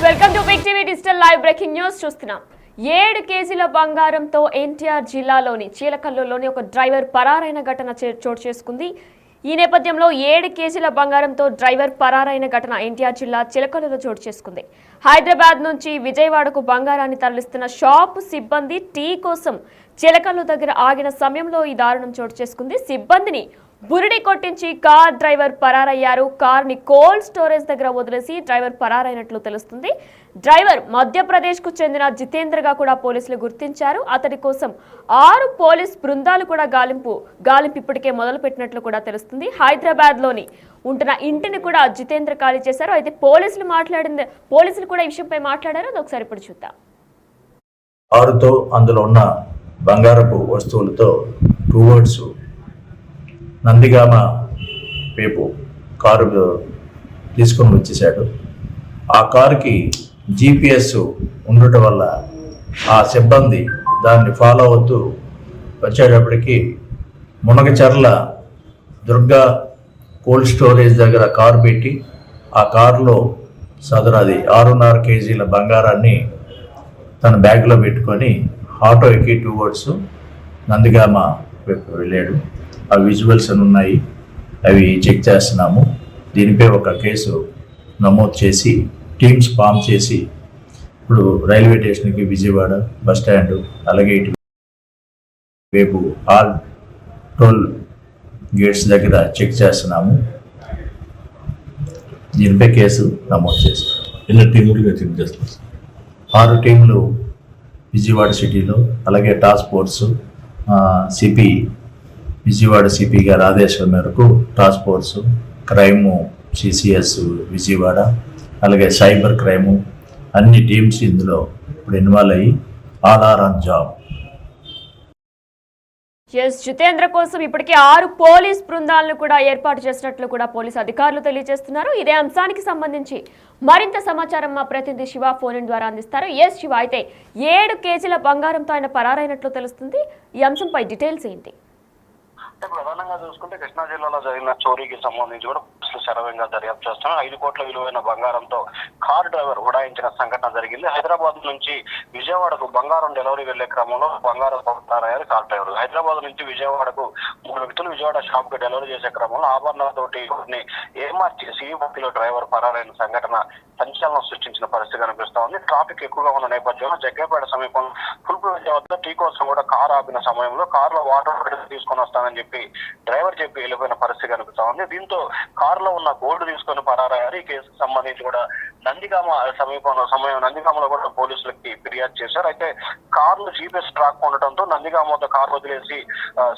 Welcome to big TV digital live breaking news చూస్తున్నాం. 7 కేజీల బంగారంతో ఎన్టీఆర్ జిల్లాలోని చీలకల్లులోని ఒక డ్రైవర్ పరారైన ఘటన చోటు చేసుకుంది. ఈ నేపథ్యంలో 7 కేజీల బంగారంతో డ్రైవర్ పరారైన ఘటన ఎన్టీఆర్ జిల్లా చిలకల్లులో చోటు చేసుకుంది. హైదరాబాద్ నుంచి విజయవాడకు బంగారాన్ని తరలిస్తున్న షాపు సిబ్బంది టీ కోసం చిలకల్లు దగ్గర ఆగిన సమయంలో ఈ దారుణం చోటు చేసుకుంది. సిబ్బందిని బురిడి కొట్టించి కార్ డ్రైవర్ పరారయ్యారు. కార్ని కోల్డ్ స్టోరేజ్ దగ్గర వదిలేసి డ్రైవర్ పరారైనట్లు తెలుస్తుంది. డ్రైవర్ మధ్యప్రదేశ్కు చెందిన జితేంద్రగా కూడా పోలీసులు గుర్తించారు. అతడి కోసం 6 పోలీస్ బృందాలు కూడా గాలింపు ఇప్పటికే మొదలుపెట్టినట్లు కూడా తెలుస్తుంది. హైదరాబాద్లోని ఉంటున్న ఇంటిని కూడా జితేంద్ర ఖాళీ చేశారు. అయితే పోలీసులు కూడా ఈ విషయంపై మాట్లాడారు. అది ఒకసారి ఇప్పుడు చూద్దాం. 6తో అందులో ఉన్న బంగారపు వస్తువులతో టువర్డ్స్ నందిగామ వైపు కారు తీసుకొని వచ్చేసాడు. ఆ కారుకి GPS ఉండటం వల్ల ఆ సిబ్బంది దాన్ని ఫాలో అవుతూ వచ్చేటప్పటికి మునగచర్ల దుర్గా కోల్డ్ స్టోరేజ్ దగ్గర కారు పెట్టి ఆ కారులో సదరు 6.5 కేజీల బంగారాన్ని తన బ్యాగ్లో పెట్టుకొని ఆటో ఎక్కి టువర్డ్స్ నందిగామ వైపు వెళ్ళాడు. ఆ విజువల్స్ అని ఉన్నాయి, అవి చెక్ చేస్తున్నాము. దీనిపై ఒక కేసు నమోదు చేసి టీమ్స్ ఫామ్ చేసి ఇప్పుడు రైల్వే స్టేషన్కి, విజయవాడ బస్ స్టాండ్, అలాగే ఇటు వైపు ఆల్ టోల్ గేట్స్ దగ్గర చెక్ చేస్తున్నాము. దీనిపై కేసు నమోదు చేస్తాం. ఎన్ని టీములుగా చెక్ చేస్తాం? 6 టీంలు విజయవాడ సిటీలో, అలాగే task force CP Vijayawada CP గారి ఆదేశాల మేరకు task force, crime CCS Vijayawada, అలాగే సైబర్ క్రైము అన్ని టీమ్స్ ఇందులో ఇప్పుడు ఇన్వాల్వ్ అయ్యి all are on job. Jitendra కోసం ఇప్పటికే 6 పోలీస్ బృందాలను కూడా ఏర్పాటు చేసినట్లు కూడా పోలీసు అధికారులు తెలియజేస్తున్నారు. ఇదే అంశానికి సంబంధించి మరింత సమాచారం మా ప్రతినిధి శివ ఫోన్ ద్వారా అందిస్తారు. శివ, అయితే 7 కేజీల బంగారంతో ఆయన పరారైనట్లు తెలుస్తుంది. ఈ అంశంపై డీటెయిల్స్ ఏంటి? ప్రధానంగా చూసుకుంటే కృష్ణా జిల్లాలో జరిగిన చోరీకి సంబంధించి కూడా పోలీసులు శరవేగంగా దర్యాప్తు చేస్తున్నారు. 5 కోట్ల విలువైన బంగారంతో కార్ డ్రైవర్ ఉడాయించిన సంఘటన జరిగింది. హైదరాబాద్ నుంచి విజయవాడకు బంగారం డెలివరీ వెళ్లే క్రమంలో బంగారం పరారయ్యారు కార్ డ్రైవర్. హైదరాబాద్ నుంచి విజయవాడకు 3 వ్యక్తులు విజయవాడ షాప్ కు డెలివరీ చేసే క్రమంలో ఆభరణాలతోటి ఏమార్చేసి డ్రైవర్ పరారైన సంఘటన సంచలనం సృష్టించిన పరిస్థితి కనిపిస్తా ఉంది. ట్రాఫిక్ ఎక్కువగా ఉన్న నేపథ్యంలో జగ్గేపేట సమీపంలో ఫుల్పూర్ వద్ద టీ కోసం కూడా కారు ఆపిన సమయంలో కారులో వాటర్ తీసుకొని వస్తానని చెప్పి డ్రైవర్ చెప్పి వెళ్ళిపోయిన పరిస్థితి కనిపిస్తా ఉంది. దీంతో కారులో ఉన్న గోల్డ్ తీసుకొని పరారయ్యారు. ఈ కేసుకు సంబంధించి కూడా నందిగామలో కూడా పోలీసులకి ఫిర్యాదు చేశారు. అయితే కారులో GPS ట్రాక్ ఉండటంతో నందిగామ వద్ద కారు వదిలేసి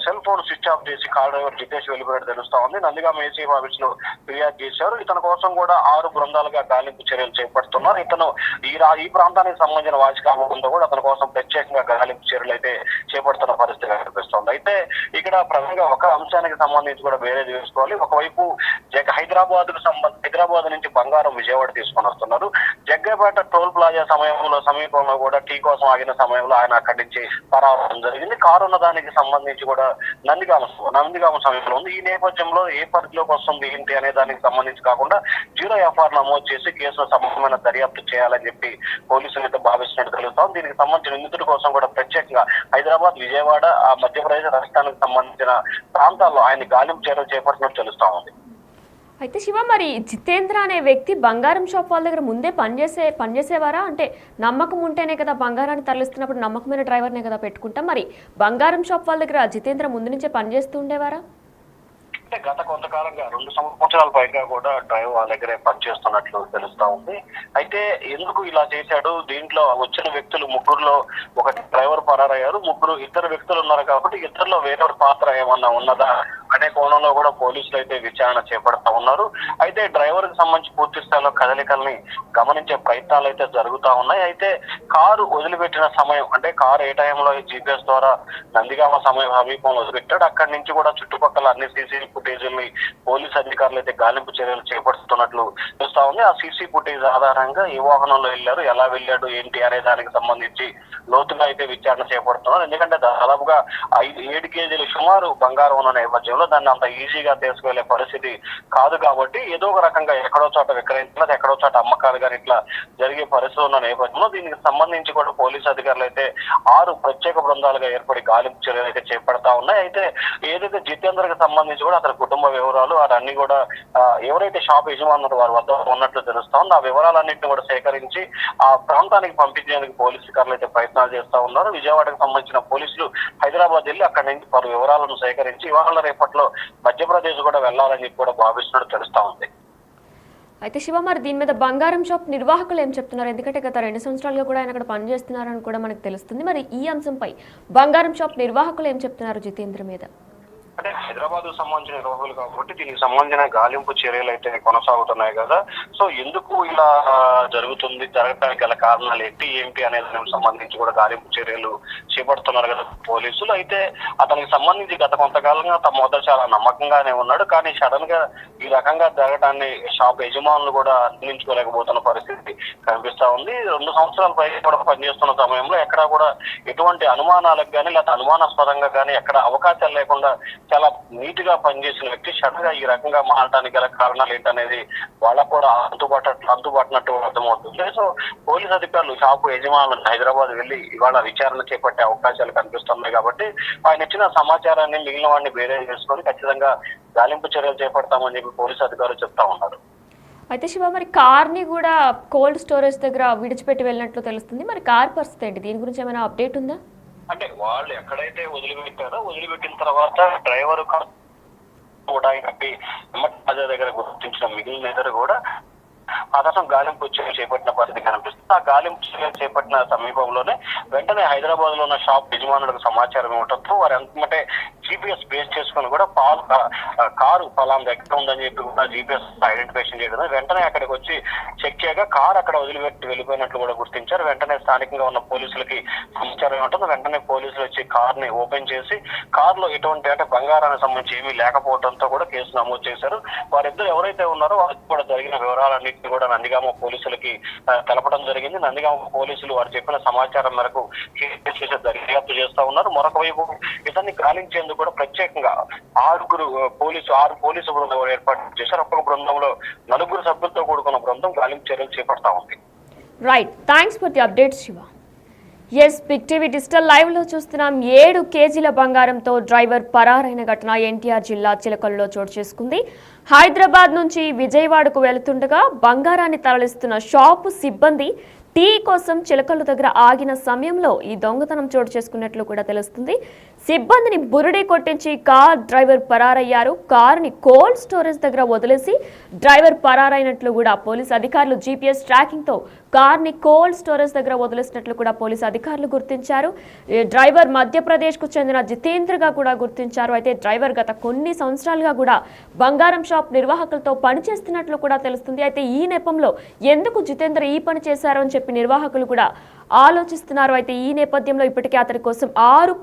సెల్ ఫోన్ స్విచ్ ఆఫ్ చేసి కార్ డ్రైవర్ జితేష్ వెళ్ళిపోయినట్టు తెలుస్తా ఉంది. నందిగామ ACM ఆఫీస్ లో ఫిర్యాదు చేశారు. ఇతని కోసం కూడా 6 బృందాలుగా గాలింపు చర్యలు చేపడుతున్నారు. ఇతను ఈ ప్రాంతానికి సంబంధించిన వాచికాముందో కూడా అతని కోసం ప్రత్యేకంగా గాలింపు చర్యలు అయితే చేపడుతున్న పరిస్థితి కనిపిస్తుంది. అయితే ఇక్కడ ప్రధానంగా ఒక అంశానికి సంబంధించి కూడా వేరేది వేసుకోవాలి. ఒకవైపు హైదరాబాద్ నుంచి బంగారం విజయవాడ తీసుకొని వస్తున్నారు. జగ్గేపేట టోల్ ప్లాజా సమీపంలో కూడా టీ కోసం ఆగిన సమయంలో ఆయన అక్కడి నుంచి పరారవడం జరిగింది. కారు ఉన్న దానికి సంబంధించి కూడా నందిగామ సమీపంలో ఉంది. ఈ నేపథ్యంలో ఏ పరిధిలోకి వస్తుంది ఏంటి అనే దానికి సంబంధించి కాకుండా 0 FR నమోదు చేసి కేసులో సమగ్రమైన దర్యాప్తు చేయాలని చెప్పి పోలీసులు అయితే భావిస్తున్నట్టు తెలుస్తాం. దీనికి సంబంధించిన నిందితుడి కోసం కూడా ప్రత్యేకంగా హైదరాబాద్, విజయవాడ, మధ్యప్రదేశ్ రాష్ట్రానికి సంబంధించిన ప్రాంతాల్లో ఆయన గాలింపు చర్యలు చేపట్టినట్టు తెలుస్తా ఉంది. అయితే శివ, మరి జితేంద్ర అనే వ్యక్తి బంగారం షాప్ వాళ్ళ దగ్గర ముందే పనిచేసేవారా? అంటే నమ్మకం ఉంటేనే కదా బంగారాన్ని తరలిస్తున్నప్పుడు నమ్మకమైన డ్రైవర్నే కదా పెట్టుకుంటాం. మరి బంగారం షాప్ వాళ్ళ దగ్గర జితేంద్ర ముందు నుంచే పనిచేస్తూ ఉండేవారా? అంటే గత కొంతకాలంగా 2 సంవత్సరాల పైగా కూడా డ్రైవర్ వాళ్ళ దగ్గరే పనిచేస్తున్నట్లు తెలుస్తా ఉంది. అయితే ఎందుకు ఇలా చేశాడు? దీంట్లో వచ్చిన వ్యక్తులు 3లో ఒకటి డ్రైవర్ పరారయ్యారు, 2 వ్యక్తులు ఉన్నారు కాబట్టి ఇద్దరిలో వేరే పాత్ర ఏమన్నా ఉన్నదా అనే కోణంలో కూడా పోలీసులు అయితే విచారణ చేపడతా ఉన్నారు. అయితే డ్రైవర్ కి సంబంధించి పూర్తి స్థాయిలో కదలికల్ని గమనించే ప్రయత్నాలు అయితే జరుగుతా ఉన్నాయి. అయితే కారు వదిలిపెట్టిన సమయం, అంటే కారు ఏ టైంలో GPS ద్వారా నందిగామ సమీపంలో వదిలిపెట్టాడు, అక్కడి నుంచి కూడా చుట్టుపక్కల అన్ని CCTV ఫుటేజీల్ని పోలీసు అధికారులు అయితే గాలింపు చర్యలు చేపడుతున్నట్లు చూస్తా ఉంది. ఆ సీసీ ఫుటేజ్ ఆధారంగా ఏ వాహనంలో వెళ్ళారు, ఎలా వెళ్ళాడు, ఏంటి అనే దానికి సంబంధించి లోతుగా అయితే విచారణ చేపడుతున్నారు. ఎందుకంటే దాదాపుగా 7 కేజీలు సుమారు బంగారం ఉన్న నేపథ్యంలో దాన్ని అంత ఈజీగా తీసుకువెళ్లే పరిస్థితి కాదు కాబట్టి ఏదో ఒక రకంగా ఎక్కడో చోట విక్రయించాలి, ఎక్కడో చోట అమ్మకాలు కానీ ఇట్లా జరిగే పరిస్థితి ఉన్న నేపథ్యంలో దీనికి సంబంధించి కూడా పోలీసు అధికారులు అయితే 6 ప్రత్యేక బృందాలుగా ఏర్పడి గాలింపు చర్యలు అయితే చేపడతా ఉన్నాయి. అయితే ఏదైతే జితేంద్రకి సంబంధించి కూడా అతని కుటుంబ వివరాలు అవన్నీ కూడా ఎవరైతే షాప్ యజమానులు వారి వద్ద ఉన్నట్లు తెలుస్తా ఉంది. ఆ వివరాలన్నింటినీ కూడా సేకరించి ఆ ప్రాంతానికి పంపించేందుకు పోలీసు అధికారులు అయితే ప్రయత్నాలు చేస్తా ఉన్నారు. విజయవాడకు సంబంధించిన పోలీసులు హైదరాబాద్ వెళ్ళి అక్కడి నుంచి పలు వివరాలను సేకరించి ఇవాళ రేపట్లో మధ్యప్రదేశ్ కూడా వెళ్లాలని చెప్పి కూడా భావిస్తున్నట్టు తెలుస్తా ఉంది. అయితే శివ, మరి దీని మీద బంగారం షాప్ నిర్వాహకులు ఏం చెప్తున్నారు? ఎందుకంటే గత 2 సంవత్సరాలుగా కూడా ఆయన అక్కడ పనిచేస్తున్నారని కూడా మనకు తెలుస్తుంది. మరి ఈ అంశంపై బంగారం షాప్ నిర్వాహకులు ఏం చెప్తున్నారు జితేంద్ర మీద? అంటే హైదరాబాద్ సంబంధించిన నిర్వాహకులు కాబట్టి దీనికి సంబంధించిన గాలింపు చర్యలు అయితే కొనసాగుతున్నాయి కదా. సో ఎందుకు ఇలా జరగడానికి గల కారణాలు ఏంటి అనే దానికి సంబంధించి కూడా గాలింపు చర్యలు చేపడుతున్నారు కదా పోలీసులు. అయితే అతనికి సంబంధించి గత కొంతకాలంగా తమ వద్ద చాలా నమ్మకంగానే ఉన్నాడు. కానీ సడన్ గా ఈ రకంగా జరగడాన్ని షాప్ యజమానులు కూడా అందించుకోలేకపోతున్న పరిస్థితి కనిపిస్తా ఉంది. 2 సంవత్సరాల పైగా కూడా పనిచేస్తున్న సమయంలో ఎక్కడా కూడా ఎటువంటి అనుమానాలకు కానీ లేదా అనుమానాస్పదంగా కానీ ఎక్కడ అవకాశాలు లేకుండా చాలా నీట్ గా పనిచేసిన వ్యక్తి సడన్ గా ఈ రకంగా మారడానికి గల కారణాలు ఏంటనేది వాళ్ళకు కూడా అంతుబట్టినట్టు అర్థమవుతుంది. సో పోలీసు అధికారులు షాపు యజమానులు హైదరాబాద్ వెళ్లి ఇవాళ విచారణ చేపట్టే అవకాశాలు కనిపిస్తున్నాయి కాబట్టి ఆయన ఇచ్చిన సమాచారాన్ని మిగిలిన వాడిని బేరే చేసుకొని ఖచ్చితంగా గాలింపు చర్యలు చేపడతామని చెప్పి పోలీసు అధికారులు చెప్తా ఉన్నారు. అయితే శివ, మరి కార్ని కూడా కోల్డ్ స్టోరేజ్ దగ్గర విడిచిపెట్టి వెళ్ళినట్లు తెలుస్తుంది. మరి కార్ పరిస్థితి ఏంటి? దీని గురించి ఏమైనా అప్డేట్ ఉందా? అంటే వాళ్ళు ఎక్కడైతే వదిలిపెట్టిన తర్వాత డ్రైవర్ కూడా కట్టి దగ్గర గుర్తించిన మిగిలిన ఇద్దరు కూడా అతను గాలింపు చర్యలు చేపట్టిన పరిస్థితి కనిపిస్తుంది. ఆ గాలింపు చర్యలు చేపట్టిన సమీపంలోనే వెంటనే హైదరాబాద్ లో ఉన్న షాప్ యజమానులకు సమాచారం ఇవ్వడంతో వారు అంటే జీపీఎస్ బేస్ చేసుకుని కూడా కారు పలానా దగ్గర ఉందని చెప్పి కూడా జీపీఎస్ ఐడెంటిఫికేషన్ చేయడం, వెంటనే అక్కడికి వచ్చి చెక్ చేయగా కారు అక్కడ వదిలిపెట్టి వెళ్ళిపోయినట్లు కూడా గుర్తించారు. వెంటనే స్థానికంగా ఉన్న పోలీసులకి సమాచారం ఇవ్వడంతో వెంటనే పోలీసులు వచ్చి కార్ ని ఓపెన్ చేసి కారులో ఎటువంటి అంటే బంగారానికి సంబంధించి ఏమీ లేకపోవడంతో కూడా కేసు నమోదు చేశారు. వారిద్దరు ఎవరైతే ఉన్నారో వారికి కూడా జరిగిన వివరాలన్నింటినీ కూడా నందిగామ పోలీసులకి తెలపడం జరిగింది. నందిగామ పోలీసులు వారు చెప్పిన సమాచారం మేరకు కేసు చేసి దర్యాప్తు చేస్తా ఉన్నారు. మరొక వైపు ఇతన్ని గాలించేందుకు కూడా ప్రత్యేకంగా 6 పోలీసు బృందం ఏర్పాటు చేశారు. ఒక్కొక్క బృందంలో 4 సభ్యులతో కూడుకున్న బృందం గాలింపు చర్యలు చేపడతా ఉంది. Right, thanks for the updates Shiva. Yes, big TV digital live లో చూస్తున్నాం. 7 కేజీల బంగారంతో డ్రైవర్ పరారైన ఘటన ఎన్టీఆర్ జిల్లా చిలకల్లో చోటు చేసుకుంది. హైదరాబాద్ నుంచి విజయవాడకు వెళుతుండగా బంగారాన్ని తరలిస్తున్న షాపు సిబ్బంది టీ కోసం చిలకల్లు దగ్గర ఆగిన సమయంలో ఈ దొంగతనం చోటు చేసుకున్నట్లు కూడా తెలుస్తుంది. సిబ్బందిని బురిడి కొట్టించి కార్ డ్రైవర్ పరారయ్యారు. కారుని కోల్డ్ స్టోరేజ్ దగ్గర వదిలేసి డ్రైవర్ పరారైనట్లు కూడా పోలీసు అధికారులు జీపీఎస్ ట్రాకింగ్ తో కార్ని కోల్డ్ స్టోరేజ్ దగ్గర వదిలేసినట్లు కూడా పోలీసు అధికారులు గుర్తించారు. డ్రైవర్ మధ్యప్రదేశ్ కు చెందిన జితేంద్రగా కూడా గుర్తించారు. అయితే డ్రైవర్ గత కొన్ని సంవత్సరాలుగా కూడా బంగారం షాప్ నిర్వాహకులతో పనిచేస్తున్నట్లు కూడా తెలుస్తుంది. అయితే ఈ నెపంలో ఎందుకు జితేంద్ర ఈ పని చేశారు అని చెప్పి నిర్వాహకులు కూడా ఆలోచిస్తున్నారు. అయితే ఈ నేపథ్యంలో ఇప్పటికే అతని కోసం 6